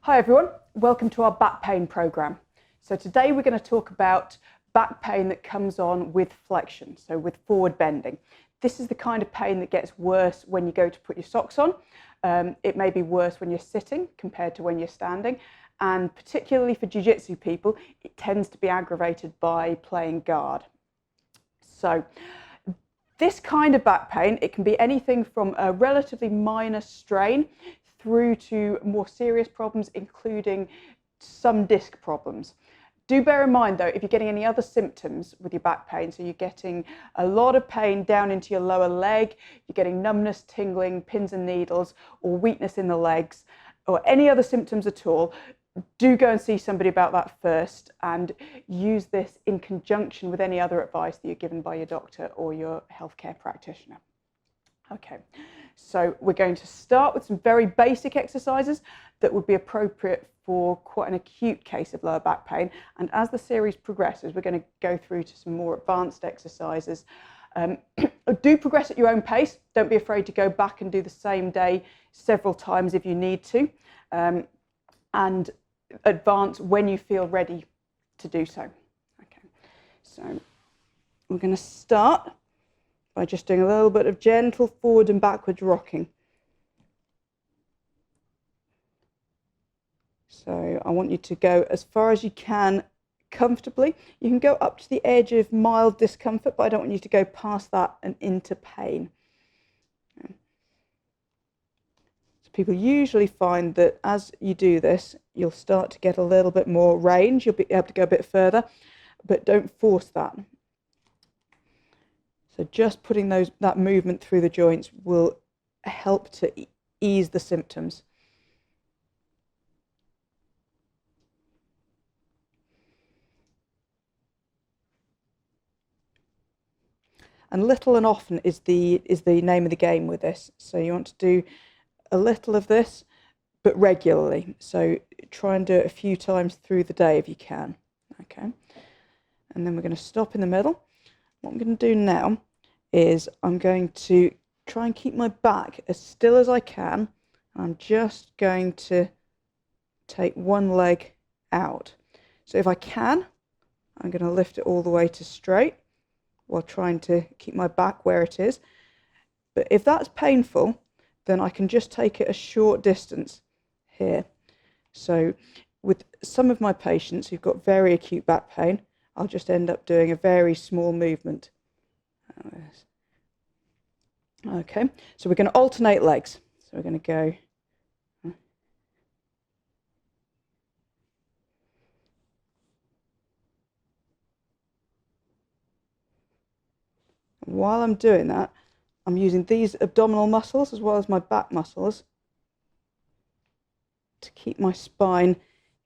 Hi everyone, welcome to our back pain program. So today we're going to talk about back pain that comes on with flexion, so with forward bending. This is the kind of pain that gets worse when you go to put your socks on. It may be worse when you're sitting compared to when you're standing, and particularly for jiu-jitsu people, it tends to be aggravated by playing guard. So this kind of back pain, it can be anything from a relatively minor strain through to more serious problems, including some disc problems. Do bear in mind though, if you're getting any other symptoms with your back pain, so you're getting a lot of pain down into your lower leg, you're getting numbness, tingling, pins and needles, or weakness in the legs, or any other symptoms at all, do go and see somebody about that first and use this in conjunction with any other advice that you're given by your doctor or your healthcare practitioner. Okay, so we're going to start with some very basic exercises that would be appropriate for quite an acute case of lower back pain. And as the series progresses, we're going to go through to some more advanced exercises. Do progress at your own pace. Don't be afraid to go back and do the same day several times if you need to. And advance when you feel ready to do so. Okay, so we're going to start by just doing a little bit of gentle forward and backwards rocking. So I want you to go as far as you can comfortably. You can go up to the edge of mild discomfort, but I don't want you to go past that and into pain. Okay. So people usually find that as you do this, you'll start to get a little bit more range. You'll be able to go a bit further, but don't force that. So just putting that movement through the joints will help to ease the symptoms. And little and often is the name of the game with this. So you want to do a little of this, but regularly. So try and do it a few times through the day if you can. Okay. And then we're going to stop in the middle. What I'm going to do now is I'm going to try and keep my back as still as I can. I'm just going to take one leg out. So if I can, I'm going to lift it all the way to straight while trying to keep my back where it is. But if that's painful, then I can just take it a short distance here. So with some of my patients who've got very acute back pain, I'll just end up doing a very small movement. Okay, so we're going to alternate legs. So we're going to go. While I'm doing that, I'm using these abdominal muscles as well as my back muscles to keep my spine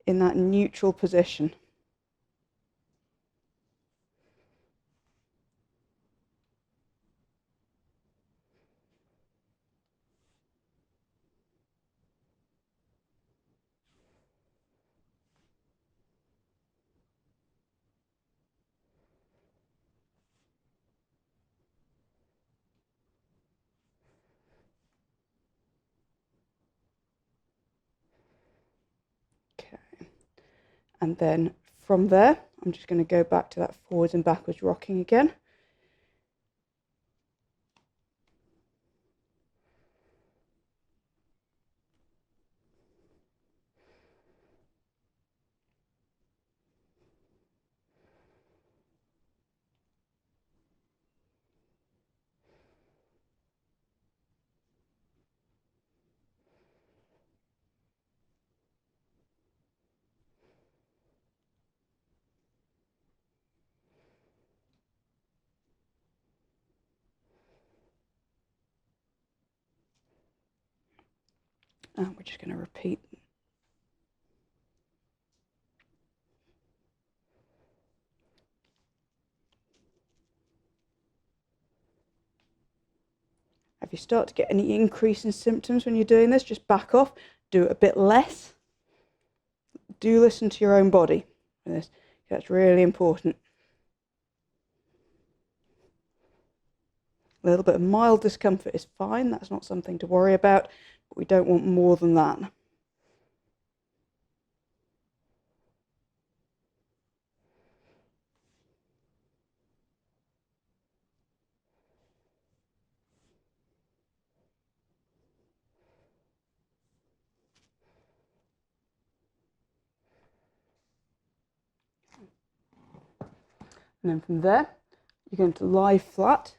in that neutral position. And then from there, I'm just going to go back to that forwards and backwards rocking again. And we're just going to repeat. If you start to get any increase in symptoms when you're doing this, just back off, do it a bit less. Do listen to your own body with this. That's really important. A little bit of mild discomfort is fine. That's not something to worry about, but we don't want more than that. And then from there, you're going to lie flat.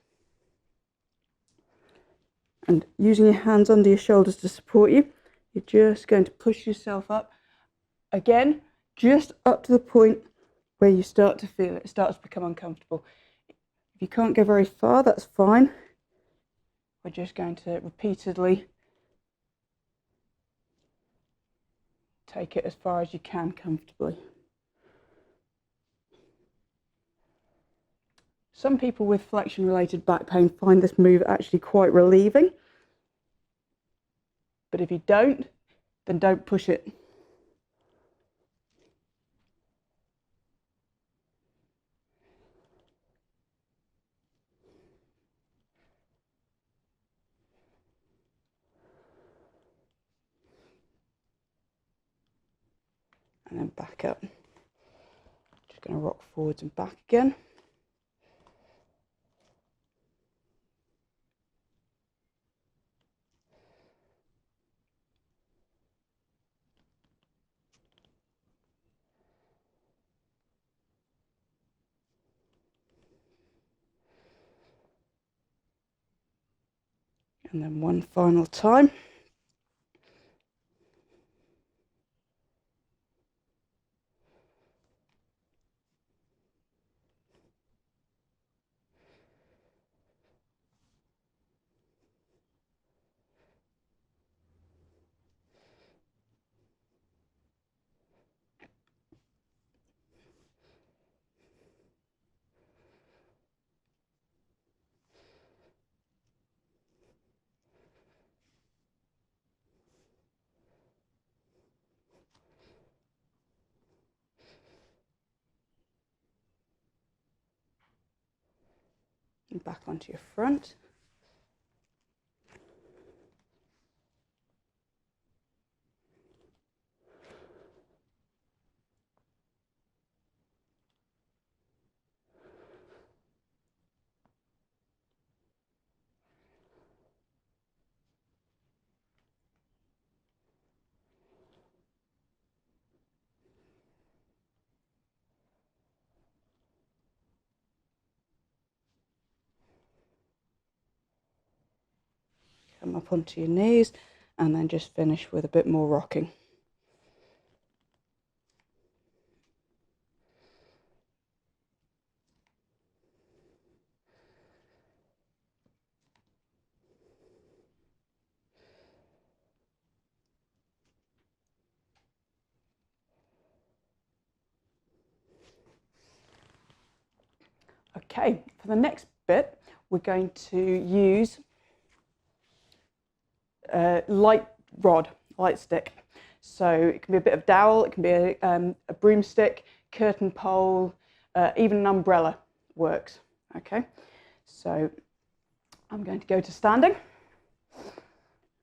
And using your hands under your shoulders to support you, you're just going to push yourself up. Again, just up to the point where you start to feel it. It starts to become uncomfortable. If you can't go very far, that's fine. We're just going to repeatedly take it as far as you can comfortably. Some people with flexion-related back pain find this move actually quite relieving. But if you don't, then don't push it. And then back up. Just going to rock forwards and back again. And then one final time. And back onto your front. Come up onto your knees and then just finish with a bit more rocking. Okay, for the next bit, we're going to use a light rod, light stick. So it can be a bit of dowel, it can be a broomstick, curtain pole, even an umbrella works. Okay, so I'm going to go to standing.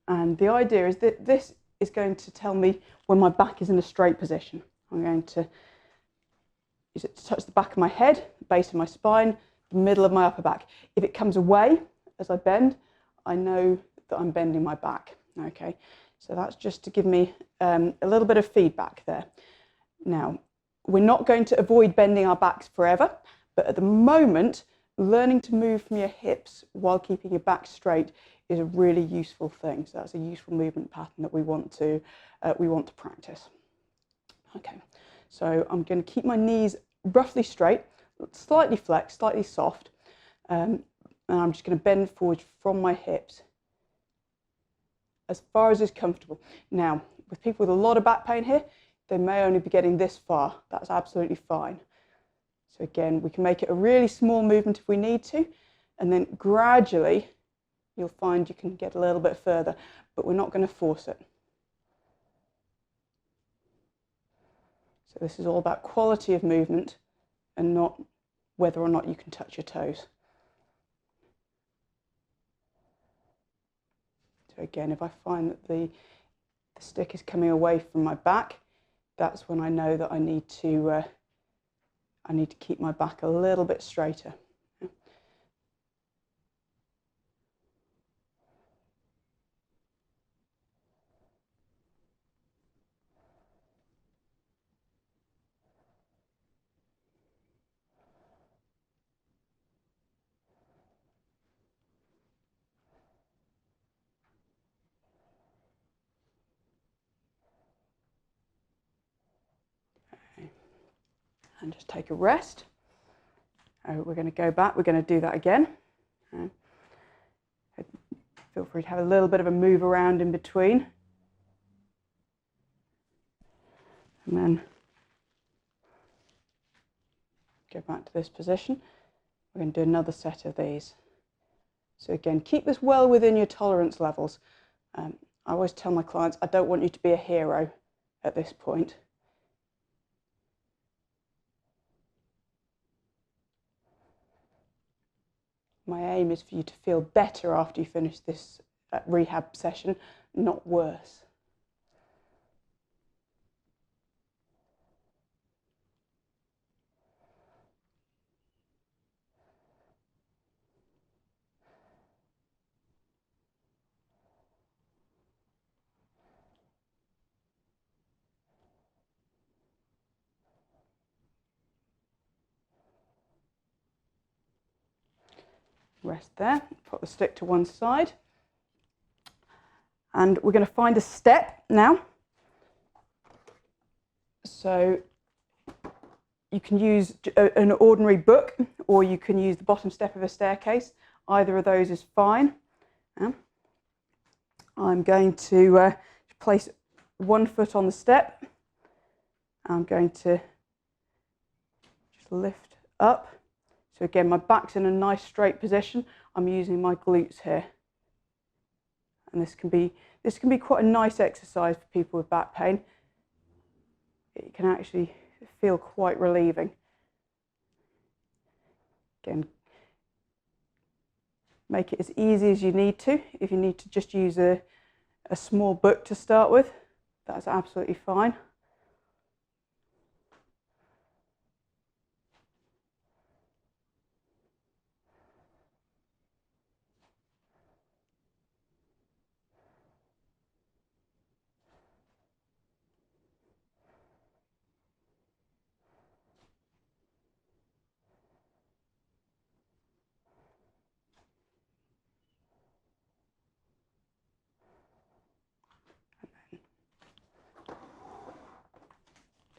And the idea is that this is going to tell me when my back is in a straight position. I'm going to use it to touch the back of my head, the base of my spine, the middle of my upper back. If it comes away as I bend, I know that I'm bending my back. Okay, so that's just to give me a little bit of feedback there. Now, we're not going to avoid bending our backs forever, but at the moment, learning to move from your hips while keeping your back straight is a really useful thing. So that's a useful movement pattern that we want to practice. Okay, so I'm going to keep my knees roughly straight, slightly flexed, slightly soft, and I'm just going to bend forward from my hips as far as is comfortable. Now, with people with a lot of back pain here, they may only be getting this far. That's absolutely fine. So again, we can make it a really small movement if we need to, and then gradually you'll find you can get a little bit further, but we're not going to force it. So this is all about quality of movement and not whether or not you can touch your toes. So again, if I find that the stick is coming away from my back, that's when I know that I need to keep my back a little bit straighter. and just take a rest. We're going to go back, we're going to do that again. Feel free to have a little bit of a move around in between. And then go back to this position. We're going to do another set of these. So again, keep this well within your tolerance levels. I always tell my clients, I don't want you to be a hero at this point. My aim is for you to feel better after you finish this rehab session, not worse. Rest there, put the stick to one side. And we're going to find a step now. So you can use an ordinary book, or you can use the bottom step of a staircase. Either of those is fine. I'm going to place one foot on the step. I'm going to just lift up. So again, my back's in a nice straight position. I'm using my glutes here. And this can be quite a nice exercise for people with back pain. It can actually feel quite relieving. Again, make it as easy as you need to. If you need to just use a small book to start with, that's absolutely fine.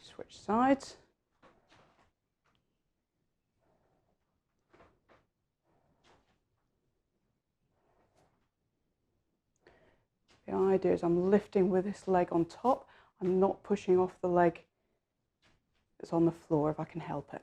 Switch sides. The idea is I'm lifting with this leg on top. I'm not pushing off the leg that's on the floor if I can help it.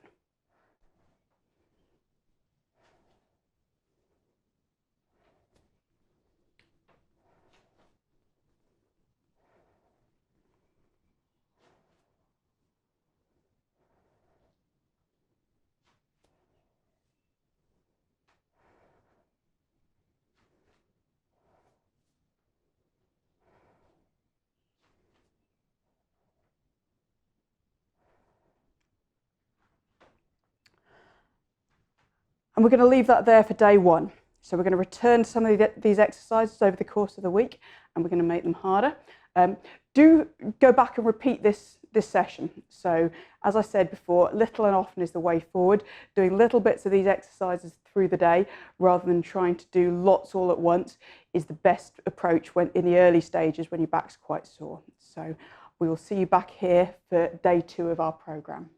And we're going to leave that there for day one. So we're going to return some of these exercises over the course of the week, and we're going to make them harder. Do go back and repeat this session. So as I said before, little and often is the way forward. Doing little bits of these exercises through the day rather than trying to do lots all at once is the best approach when in the early stages when your back's quite sore. So we will see you back here for day 2 of our programme.